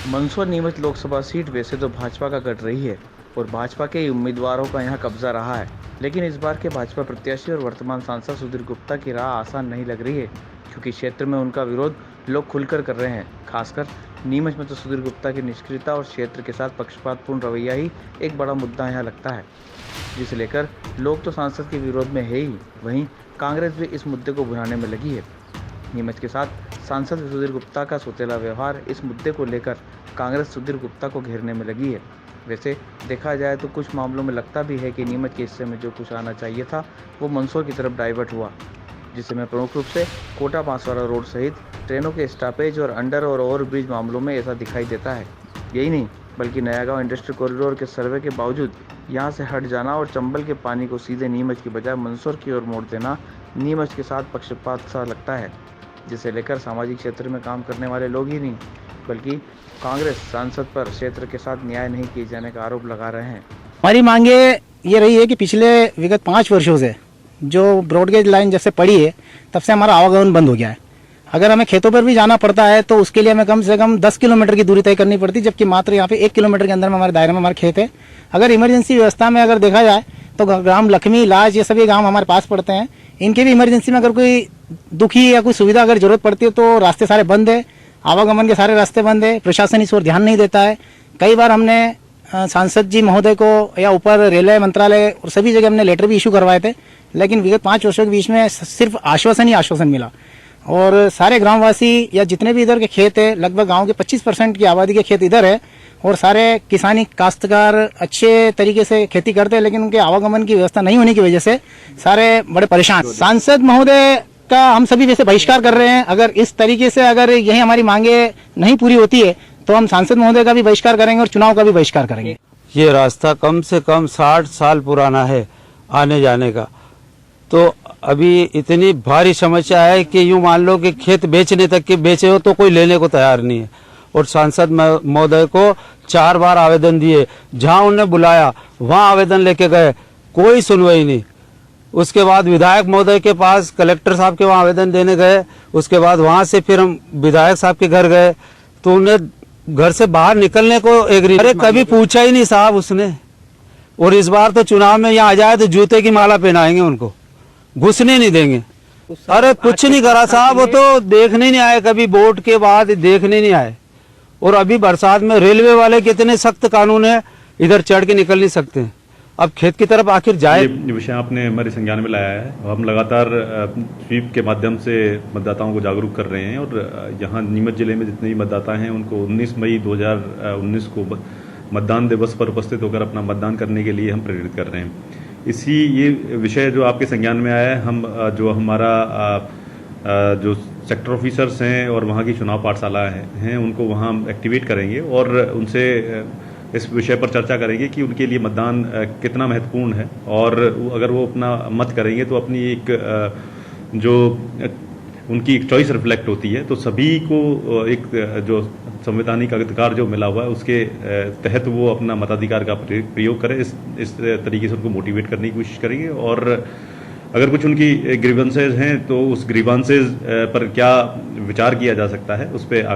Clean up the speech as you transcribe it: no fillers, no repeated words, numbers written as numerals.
Mandsaur Neemuch Lok Sabha seat वैसे तो भाजपा का गढ़ रही है और भाजपा के ही उम्मीदवारों का यहां कब्जा रहा है, लेकिन इस बार के भाजपा प्रत्याशी और वर्तमान सांसद सुधीर गुप्ता की राह आसान नहीं लग रही है, क्योंकि क्षेत्र में उनका विरोध लोग खुलकर कर रहे हैं। खासकर नीमच में तो सुधीर गुप्ता की निष्क्रियता और क्षेत्र के साथ पक्षपातपूर्ण रवैया ही एक बड़ा मुद्दा यहाँ लगता है, जिसे लेकर लोग तो सांसद के विरोध में है ही, वहीं कांग्रेस भी इस मुद्दे को भुनाने में लगी है। नीमच के साथ सांसद सुधीर गुप्ता का सौतेला व्यवहार, इस मुद्दे को लेकर कांग्रेस सुधीर गुप्ता को घेरने में लगी है। वैसे देखा जाए तो कुछ मामलों में लगता भी है कि नीमच के हिस्से में जो कुछ आना चाहिए था वो मंदसौर की तरफ डाइवर्ट हुआ, जिसमें प्रमुख रूप से कोटा बांसवाड़ा रोड सहित ट्रेनों के स्टॉपेज और अंडर और ओवरब्रिज मामलों में ऐसा दिखाई देता है। यही नहीं बल्कि नया गांव इंडस्ट्रियल कॉरिडोर के सर्वे के बावजूद यहां से हट जाना और चंबल के पानी को सीधे नीमच की बजाय मंदसौर की ओर मोड़ देना नीमच के साथ पक्षपात सा लगता है, जिसे लेकर सामाजिक क्षेत्र में काम करने वाले लोग ही नहीं बल्कि कांग्रेस सांसद पर क्षेत्र के साथ न्याय नहीं किए जाने का आरोप लगा रहे हैं। हमारी मांगे ये रही है कि पिछले विगत 5 वर्षों से जो ब्रॉडगेज लाइन जब से पड़ी है तब से हमारा आवागमन बंद हो गया है। अगर हमें खेतों पर भी जाना पड़ता है तो उसके लिए हमें कम से कम 10 किलोमीटर की दूरी तय करनी पड़ती, जबकि मात्र यहाँ पे 1 किलोमीटर के अंदर में हमारे दायरे में हमारे खेत है। अगर इमरजेंसी व्यवस्था में अगर देखा जाए तो ग्राम लक्ष्मी, लाज, ये सभी गाँव हमारे पास पड़ते हैं। इनके भी इमरजेंसी में अगर कोई दुखी या कोई सुविधा अगर जरूरत पड़ती है तो रास्ते सारे बंद है, आवागमन के सारे रास्ते बंद है। प्रशासन इस ओर ध्यान नहीं देता है। कई बार हमने सांसद जी महोदय को या ऊपर रेलवे मंत्रालय और सभी जगह हमने लेटर भी इशू करवाए थे, लेकिन विगत 5 वर्षों के बीच में सिर्फ आश्वासन ही आश्वासन मिला। और सारे ग्रामवासी या जितने भी इधर के खेत है, लगभग गांव के 25% की आबादी के खेत इधर है और सारे किसानी काश्तकार अच्छे तरीके से खेती करते हैं, लेकिन उनके आवागमन की व्यवस्था नहीं होने की वजह से सारे बड़े परेशान। सांसद महोदय का हम सभी वैसे बहिष्कार कर रहे हैं। अगर इस तरीके से अगर यही हमारी मांगे नहीं पूरी होती है तो हम सांसद महोदय का भी बहिष्कार करेंगे और चुनाव का भी बहिष्कार करेंगे। ये रास्ता कम से कम 60 साल पुराना है आने जाने का, तो अभी इतनी भारी समस्या है कि यूं मान लो कि खेत बेचने तक के बेचे हो तो कोई लेने को तैयार नहीं है। और सांसद महोदय को 4 बार आवेदन दिए, जहां उन्हें बुलाया वहां आवेदन लेके गए, कोई सुनवाई नहीं। उसके बाद विधायक महोदय के पास, कलेक्टर साहब के वहां आवेदन देने गए, उसके बाद वहां से फिर हम विधायक साहब के घर गए तो उन्हें घर से बाहर निकलने को एग्री, अरे कभी पूछा ही नहीं साहब उसने। और इस बार तो चुनाव में यहाँ आ जाए तो जूते की माला पहनाएंगे, उनको घुसने नहीं देंगे। अरे कुछ नहीं करा साहब, वो तो देखने नहीं आए, कभी वोट के बाद देखने नहीं आए। और अभी बरसात में रेलवे वाले कितने सख्त कानून है, इधर चढ़ के निकल नहीं सकते। अब खेत की तरफ आखिर जाए। ये विषय आपने हमारे संज्ञान में लाया है। हम लगातार स्वीप के माध्यम से मतदाताओं को जागरूक कर रहे हैं और यहाँ नीमच जिले में जितने भी मतदाता हैं उनको 19 मई 2019 को मतदान दिवस पर उपस्थित होकर अपना मतदान करने के लिए हम प्रेरित कर रहे हैं। ये विषय जो आपके संज्ञान में आया है, हम जो हमारा जो सेक्टर ऑफिसर्स हैं और वहाँ की चुनाव पाठशाला हैं उनको वहाँ एक्टिवेट करेंगे और उनसे इस विषय पर चर्चा करेंगे कि उनके लिए मतदान कितना महत्वपूर्ण है, और अगर वो अपना मत करेंगे तो अपनी एक जो उनकी एक चॉइस रिफ्लेक्ट होती है। तो सभी को एक जो संवैधानिक अधिकार जो मिला हुआ है उसके तहत वो अपना मताधिकार का प्रयोग करें। इस तरीके से उनको मोटिवेट करने की कोशिश करेंगे। और अगर कुछ उनकी ग्रीवेंसेज हैं तो उस ग्रीवेंसेज पर क्या विचार किया जा सकता है उस पर